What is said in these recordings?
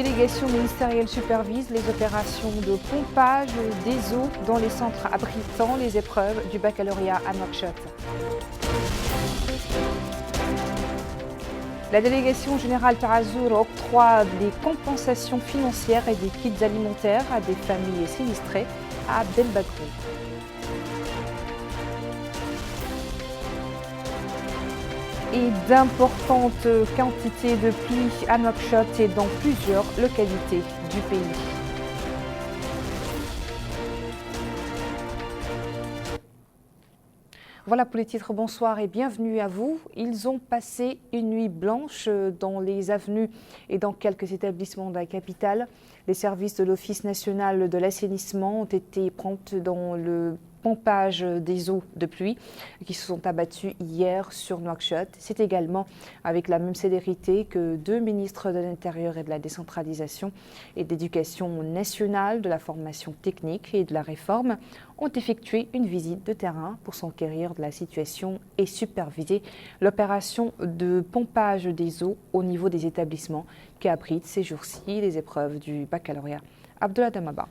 délégation ministérielle supervise les opérations de pompage des eaux dans les centres abritant les épreuves du baccalauréat à Nouakchott. La délégation générale Tarazour octroie des compensations financières et des kits alimentaires à des familles sinistrées à Abdelbakrou. Et d'importantes quantités de pluie à Nouakchott et dans plusieurs localités du pays. Voilà pour les titres, bonsoir et bienvenue à vous. Ils ont passé une nuit blanche dans les avenues et dans quelques établissements de la capitale. Les services de l'Office national de l'assainissement ont été prompts dans le pompage des eaux de pluie qui se sont abattues hier sur Nouakchott. C'est également avec la même célérité que deux ministres de l'Intérieur et de la décentralisation et de l'Éducation nationale, de la formation technique et de la réforme ont effectué une visite de terrain pour s'enquérir de la situation et superviser l'opération de pompage des eaux au niveau des établissements qui abritent ces jours-ci les épreuves du baccalauréat. Abdullah Damaba.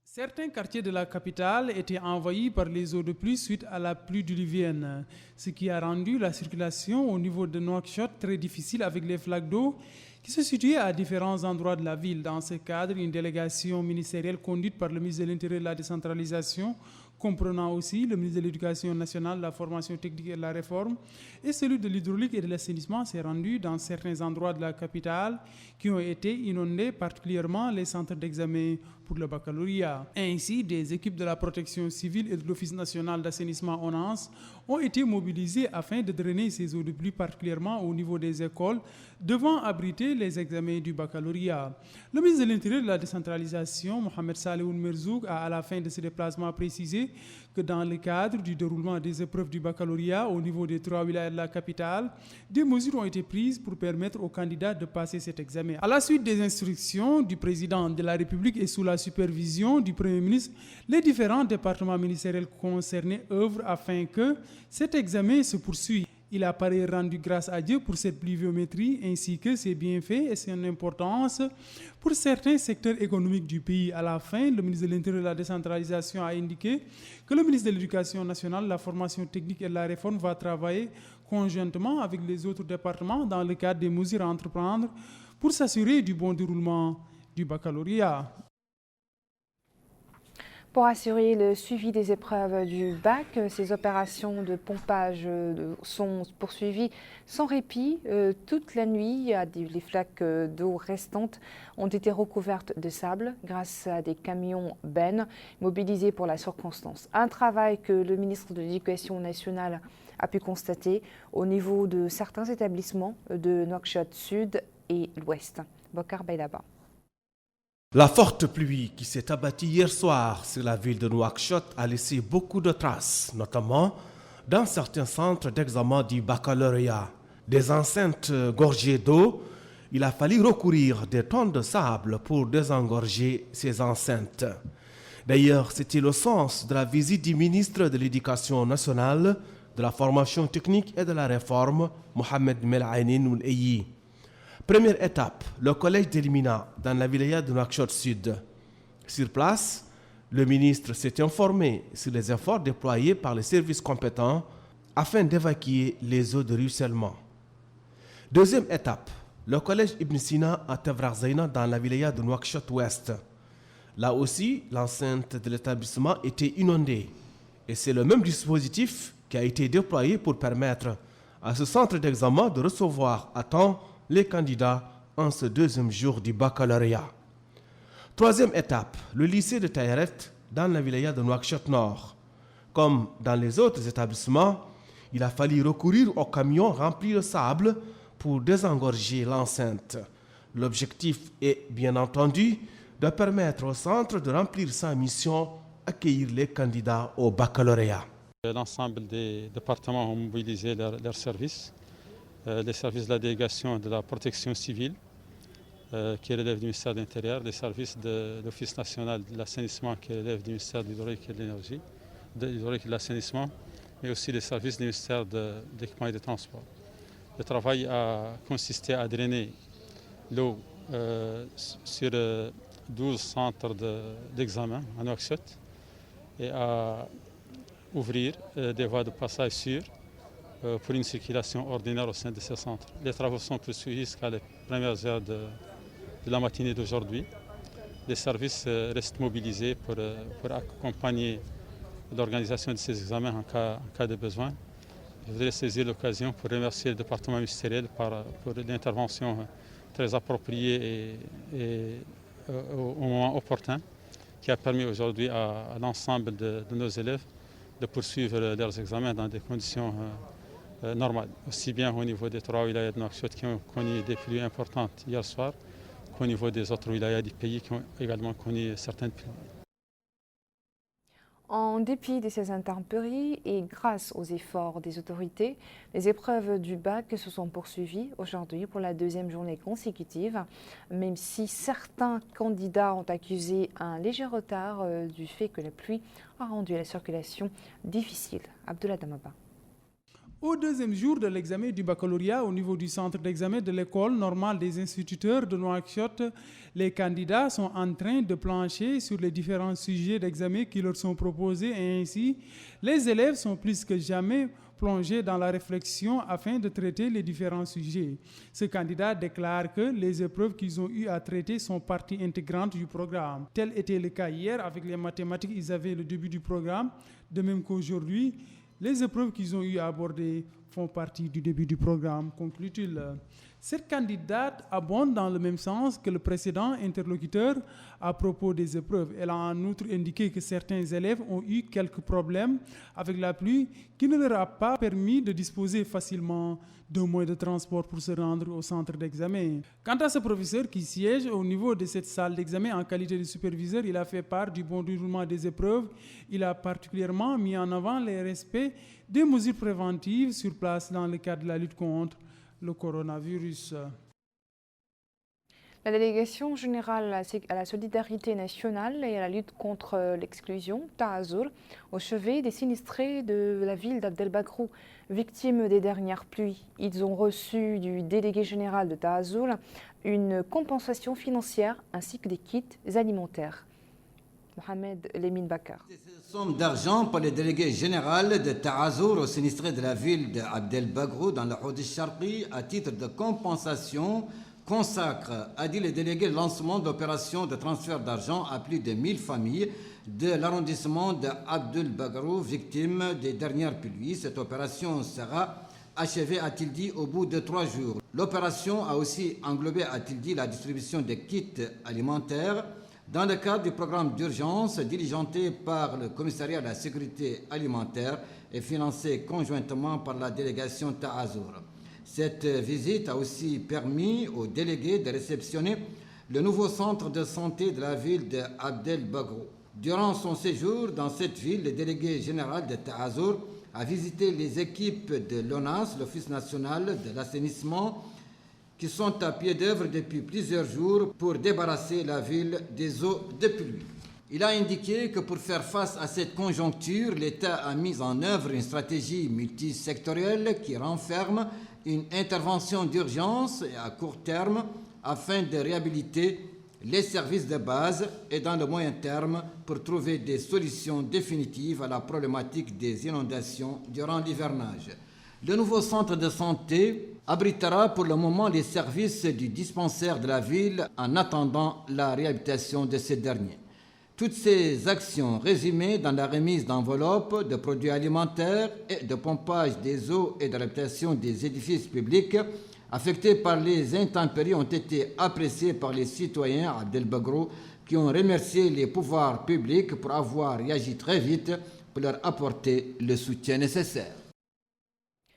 Certains quartiers de la capitale étaient envahis par les eaux de pluie suite à la pluie diluvienne, ce qui a rendu la circulation au niveau de Nouakchott très difficile avec les flaques d'eau qui se situaient à différents endroits de la ville. Dans ce cadre, une délégation ministérielle conduite par le ministre de l'Intérieur et de la décentralisation, comprenant aussi le ministre de l'Éducation nationale, de la formation technique et de la réforme, et celui de l'hydraulique et de l'assainissement, s'est rendu dans certains endroits de la capitale qui ont été inondés, particulièrement les centres d'examen pour le baccalauréat. Ainsi, des équipes de la protection civile et de l'Office national d'assainissement ONAS ont été mobilisées afin de drainer ces eaux de pluie, particulièrement au niveau des écoles, devant abriter les examens du baccalauréat. Le ministre de l'Intérieur et de la décentralisation, Mohamed Saleh Merzouk, a à la fin de ce déplacement précisé que dans le cadre du déroulement des épreuves du baccalauréat au niveau des trois wilayas de la capitale, des mesures ont été prises pour permettre aux candidats de passer cet examen. À la suite des instructions du président de la République et sous la supervision du Premier ministre, les différents départements ministériels concernés œuvrent afin que cet examen se poursuive. Il apparaît rendu grâce à Dieu pour cette pluviométrie ainsi que ses bienfaits et son importance pour certains secteurs économiques du pays. À la fin, le ministre de l'Intérieur et de la décentralisation a indiqué que le ministre de l'Éducation nationale, de la formation technique et de la réforme va travailler conjointement avec les autres départements dans le cadre des mesures à entreprendre pour s'assurer du bon déroulement du baccalauréat. Pour assurer le suivi des épreuves du bac, ces opérations de pompage sont poursuivies sans répit toute la nuit. Les flaques d'eau restantes ont été recouvertes de sable grâce à des camions bennes mobilisés pour la circonstance. Un travail que le ministre de l'Éducation nationale a pu constater au niveau de certains établissements de Nouakchott Sud et l'Ouest. Bokar Baydaba. La forte pluie qui s'est abattue hier soir sur la ville de Nouakchott a laissé beaucoup de traces, notamment dans certains centres d'examen du baccalauréat. Des enceintes gorgées d'eau, il a fallu recourir des tonnes de sable pour désengorger ces enceintes. D'ailleurs, c'était le sens de la visite du ministre de l'Éducation nationale, de la formation technique et de la réforme, Mohamed Mel'aini Oul'Eyi. Première étape, le collège d'Elmina dans la wilaya de Nouakchott Sud. Sur place, le ministre s'est informé sur les efforts déployés par les services compétents afin d'évacuer les eaux de ruissellement. Deuxième étape, le collège Ibn Sina à Tevrazaïna dans la wilaya de Nouakchott Ouest. Là aussi, l'enceinte de l'établissement était inondée et c'est le même dispositif qui a été déployé pour permettre à ce centre d'examen de recevoir à temps les candidats en ce deuxième jour du baccalauréat. Troisième étape, le lycée de Taïret dans la wilaya de Nouakchott Nord. Comme dans les autres établissements, il a fallu recourir aux camions remplis de sable pour désengorger l'enceinte. L'objectif est bien entendu de permettre au centre de remplir sa mission, accueillir les candidats au baccalauréat. L'ensemble des départements ont mobilisé leurs services. Les services de la délégation de la protection civile, qui relève du ministère de l'Intérieur, les services de l'Office national de l'assainissement, qui relève du ministère de l'Hydraulique et de l'Énergie, de l'Hydraulique et de l'assainissement, mais aussi les services du ministère de l'Équipement et des Transports. Le travail a consisté à drainer l'eau sur 12 centres d'examen à Nouakchott et à ouvrir des voies de passage sûres pour une circulation ordinaire au sein de ces centres. Les travaux sont poursuivis jusqu'à les premières heures de la matinée d'aujourd'hui. Les services restent mobilisés pour accompagner l'organisation de ces examens en cas de besoin. Je voudrais saisir l'occasion pour remercier le département ministériel pour l'intervention très appropriée et au moment opportun qui a permis aujourd'hui à l'ensemble de nos élèves de poursuivre leurs examens dans des conditions normales, aussi bien au niveau des 3 wilayas de Nouakchott qui ont connu des pluies importantes hier soir, qu'au niveau des autres wilayas du pays qui ont également connu certaines pluies. En dépit de ces intempéries et grâce aux efforts des autorités, les épreuves du bac se sont poursuivies aujourd'hui pour la deuxième journée consécutive, même si certains candidats ont accusé un léger retard du fait que la pluie a rendu la circulation difficile. Abdullah Damaba. Au deuxième jour de l'examen du baccalauréat au niveau du centre d'examen de l'école normale des instituteurs de Nouakchott, les candidats sont en train de plancher sur les différents sujets d'examen qui leur sont proposés et ainsi, les élèves sont plus que jamais plongés dans la réflexion afin de traiter les différents sujets. Ce candidat déclare que les épreuves qu'ils ont eu à traiter sont partie intégrante du programme. Tel était le cas hier avec les mathématiques, ils avaient le début du programme, de même qu'aujourd'hui, les épreuves qu'ils ont eu à aborder font partie du début du programme, conclut-il. Cette candidate abonde dans le même sens que le précédent interlocuteur à propos des épreuves. Elle a en outre indiqué que certains élèves ont eu quelques problèmes avec la pluie qui ne leur a pas permis de disposer facilement d'un moyen de transport pour se rendre au centre d'examen. Quant à ce professeur qui siège au niveau de cette salle d'examen en qualité de superviseur, il a fait part du bon déroulement des épreuves. Il a particulièrement mis en avant le respect des mesures préventives sur place dans le cadre de la lutte contre le coronavirus. La délégation générale à la solidarité nationale et à la lutte contre l'exclusion, Taazour, au chevet des sinistrés de la ville d'Abdelbakrou, victimes des dernières pluies. Ils ont reçu du délégué général de Taazour une compensation financière ainsi que des kits alimentaires. Mohamed Lemine Bakar. Cette somme d'argent pour le délégué général de Taazour aux sinistrés de la ville d'Abdelbakrou dans le Houd al-Sharqi à titre de compensation consacre, a dit le délégué, le lancement d'opérations de transfert d'argent à plus de 1000 familles de l'arrondissement d'Abdelbakrou victimes des dernières pluies. Cette opération sera achevée, a-t-il dit, au bout de 3 jours. L'opération a aussi englobé, a-t-il dit, la distribution des kits alimentaires dans le cadre du programme d'urgence diligenté par le commissariat de la sécurité alimentaire et financé conjointement par la délégation Taazour. Cette visite a aussi permis aux délégués de réceptionner le nouveau centre de santé de la ville d'Abdelbakrou. Durant son séjour dans cette ville, le délégué général de Taazour a visité les équipes de l'ONAS, l'Office national de l'assainissement, qui sont à pied d'œuvre depuis plusieurs jours pour débarrasser la ville des eaux de pluie. Il a indiqué que pour faire face à cette conjoncture, l'État a mis en œuvre une stratégie multisectorielle qui renferme une intervention d'urgence et à court terme afin de réhabiliter les services de base et dans le moyen terme pour trouver des solutions définitives à la problématique des inondations durant l'hivernage. Le nouveau centre de santé abritera pour le moment les services du dispensaire de la ville en attendant la réhabilitation de ces derniers. Toutes ces actions résumées dans la remise d'enveloppes de produits alimentaires et de pompage des eaux et de réhabilitation des édifices publics affectés par les intempéries ont été appréciées par les citoyens à Abdelbakrou qui ont remercié les pouvoirs publics pour avoir réagi très vite pour leur apporter le soutien nécessaire.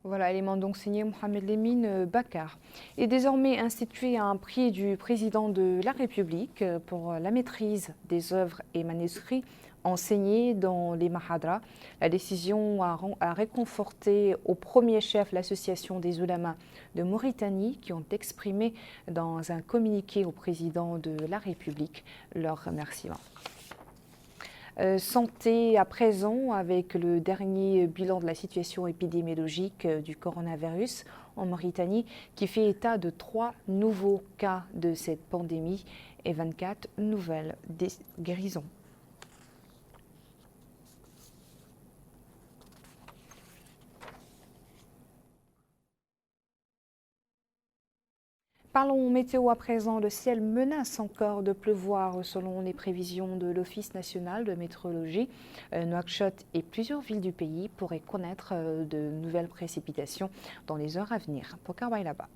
Voilà, élément donc signé Mohamed Lemine Bakar. Et désormais institué un prix du président de la République pour la maîtrise des œuvres et manuscrits enseignés dans les Mahadras. La décision a réconforté au premier chef l'association des oulémas de Mauritanie qui ont exprimé dans un communiqué au président de la République leur remerciement. Santé à présent avec le dernier bilan de la situation épidémiologique du coronavirus en Mauritanie qui fait état de 3 nouveaux cas de cette pandémie et 24 nouvelles guérisons. Parlons météo à présent. Le ciel menace encore de pleuvoir selon les prévisions de l'Office national de météorologie. Nouakchott et plusieurs villes du pays pourraient connaître de nouvelles précipitations dans les heures à venir. Pokawai là-bas.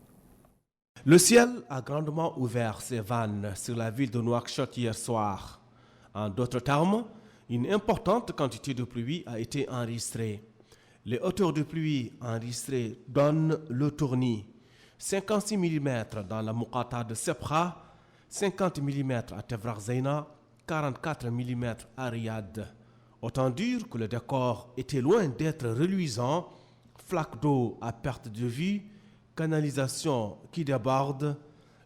Le ciel a grandement ouvert ses vannes sur la ville de Nouakchott hier soir. En d'autres termes, une importante quantité de pluie a été enregistrée. Les hauteurs de pluie enregistrées donnent le tournis. 56 mm dans la Moukata de Sepra, 50 mm à Tevrak Zeina, 44 mm à Riyad. Autant dire que le décor était loin d'être reluisant, flaques d'eau à perte de vue, canalisation qui déborde,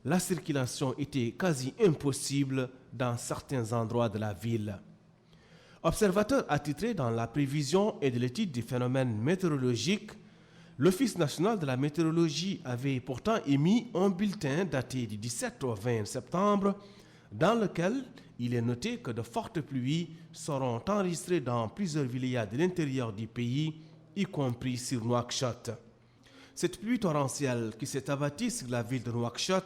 la circulation était quasi impossible dans certains endroits de la ville. Observateur attitré dans la prévision et de l'étude des phénomènes météorologiques, l'Office national de la météorologie avait pourtant émis un bulletin daté du 17 au 20 septembre dans lequel il est noté que de fortes pluies seront enregistrées dans plusieurs villages de l'intérieur du pays, y compris sur Nouakchott. Cette pluie torrentielle qui s'est abattue sur la ville de Nouakchott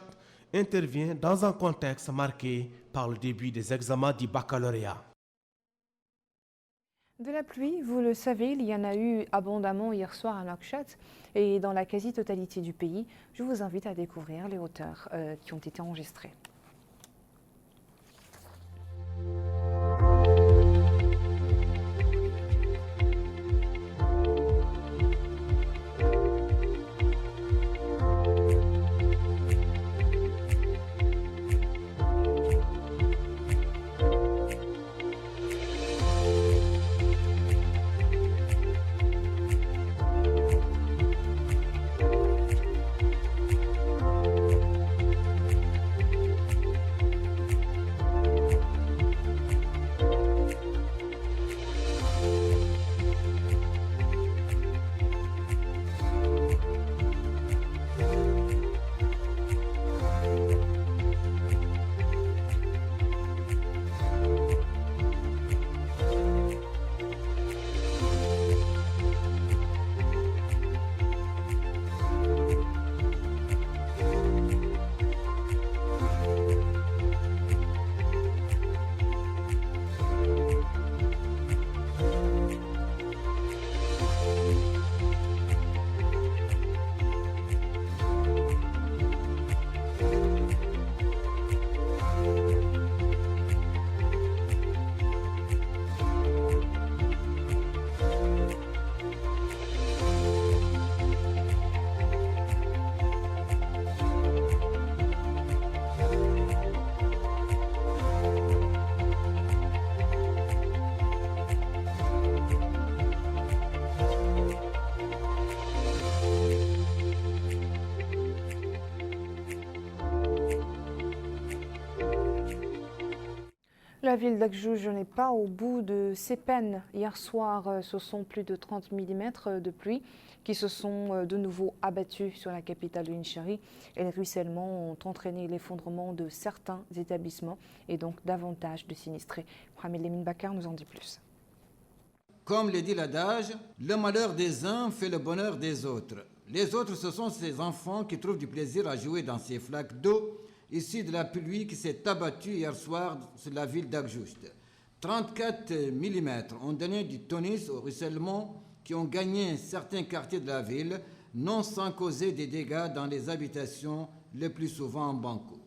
intervient dans un contexte marqué par le début des examens du baccalauréat. De la pluie, vous le savez, il y en a eu abondamment hier soir à Nouakchott et dans la quasi-totalité du pays. Je vous invite à découvrir les hauteurs qui ont été enregistrées. La ville d'Akjouj n'est pas au bout de ses peines. Hier soir, ce sont plus de 30 mm de pluie qui se sont de nouveau abattus sur la capitale de Hinchari. Et les ruissellements ont entraîné l'effondrement de certains établissements et donc davantage de sinistrés. Mohamed Lemine Bakar nous en dit plus. Comme le dit l'adage, le malheur des uns fait le bonheur des autres. Les autres, ce sont ces enfants qui trouvent du plaisir à jouer dans ces flaques d'eau issues de la pluie qui s'est abattue hier soir sur la ville d'Akjouj. 34 mm ont donné du tonus au ruissellement qui ont gagné certains quartiers de la ville, non sans causer des dégâts dans les habitations, le plus souvent en Banco.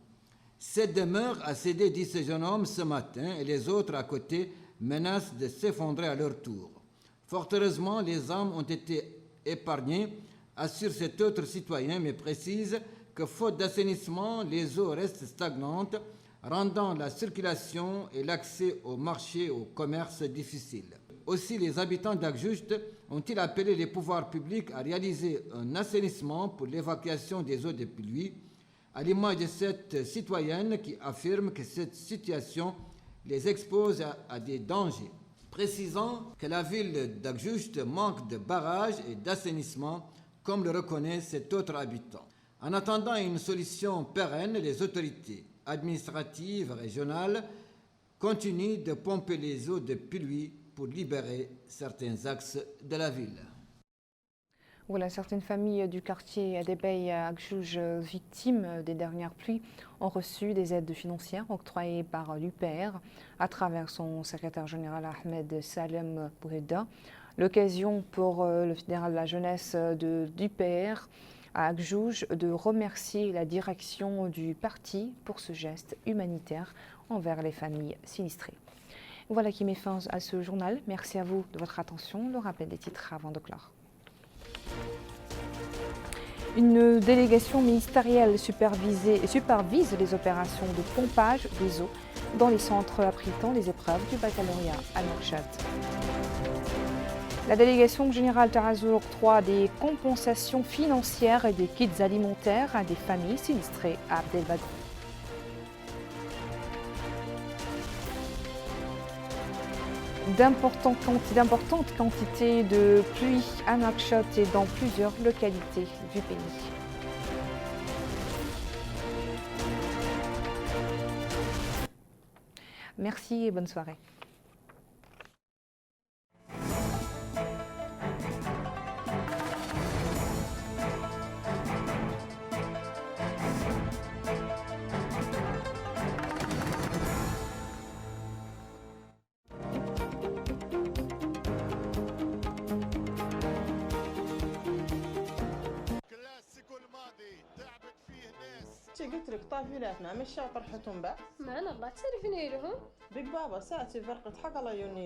Cette demeure a cédé, dit ce jeune homme, ce matin, et les autres à côté menacent de s'effondrer à leur tour. Fort heureusement, les âmes ont été épargnées, assure cet autre citoyen, mais précise que faute d'assainissement, les eaux restent stagnantes, rendant la circulation et l'accès au marché et au commerce difficiles. Aussi, les habitants d'Akjouj ont-ils appelé les pouvoirs publics à réaliser un assainissement pour l'évacuation des eaux de pluie, à l'image de cette citoyenne qui affirme que cette situation les expose à des dangers, précisant que la ville d'Agjucht manque de barrages et d'assainissement, comme le reconnaît cet autre habitant. En attendant une solution pérenne, les autorités administratives régionales continuent de pomper les eaux de pluie pour libérer certains axes de la ville. Voilà, certaines familles du quartier Adebey à Agjuj, victimes des dernières pluies, ont reçu des aides financières octroyées par l'UPR à travers son secrétaire général Ahmed Salem Bouhedda. L'occasion pour le fédéral de la jeunesse de l'UPR à Agjuj de remercier la direction du parti pour ce geste humanitaire envers les familles sinistrées. Voilà qui met fin à ce journal. Merci à vous de votre attention. Le rappel des titres avant de clore. Une délégation ministérielle supervise les opérations de pompage des eaux dans les centres abritant les épreuves du baccalauréat à Nouakchott. La délégation générale Tarazout octroie des compensations financières et des kits alimentaires à des familles sinistrées à Abdel Bagrou. D'importantes quantités de pluie à Nouakchott et dans plusieurs localités du pays. Merci et bonne soirée. قلت لك طافيلاتنا مش فرحتهم بقى معنا الله تعرفيني لهم بيك بابا ساعتي فرقت حق الله يوني